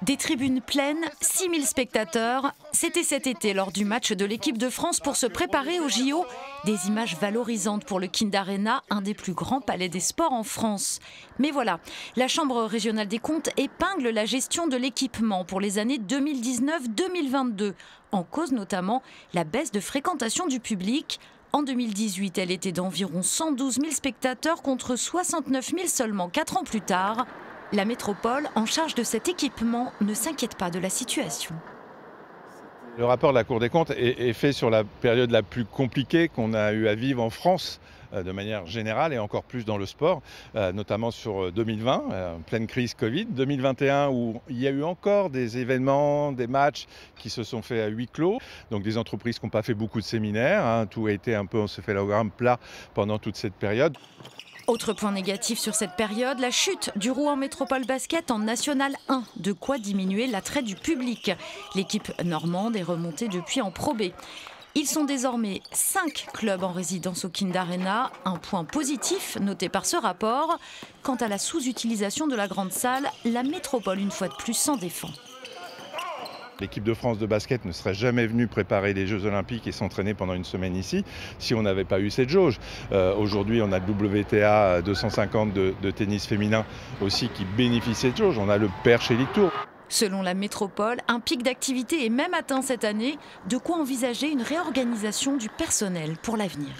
Des tribunes pleines, 6000 spectateurs. C'était cet été lors du match de l'équipe de France pour se préparer aux JO. Des images valorisantes pour le Kind Arena, un des plus grands palais des sports en France. Mais voilà, la Chambre régionale des comptes épingle la gestion de l'équipement pour les années 2019-2022. En cause notamment la baisse de fréquentation du public. En 2018, elle était d'environ 112 000 spectateurs contre 69 000 seulement 4 ans plus tard. La métropole, en charge de cet équipement, ne s'inquiète pas de la situation. Le rapport de la Cour des comptes est fait sur la période la plus compliquée qu'on a eu à vivre en France de manière générale et encore plus dans le sport, notamment sur 2020, pleine crise Covid, 2021 où il y a eu encore des événements, des matchs qui se sont faits à huis clos, donc des entreprises qui n'ont pas fait beaucoup de séminaires, tout a été un peu en céphalogramme plat pendant toute cette période. Autre point négatif sur cette période, la chute du Rouen Métropole Basket en National 1, de quoi diminuer l'attrait du public. L'équipe normande est remontée depuis en Pro B. Ils sont désormais 5 clubs en résidence au Kind Arena, un point positif noté par ce rapport. Quant à la sous-utilisation de la grande salle, la métropole une fois de plus s'en défend. L'équipe de France de basket ne serait jamais venue préparer les Jeux Olympiques et s'entraîner pendant une semaine ici si on n'avait pas eu cette jauge. Aujourd'hui, on a le WTA 250 de tennis féminin aussi qui bénéficie de cette jauge. On a le Perche Elite Tour. Selon la métropole, un pic d'activité est même atteint cette année, de quoi envisager une réorganisation du personnel pour l'avenir.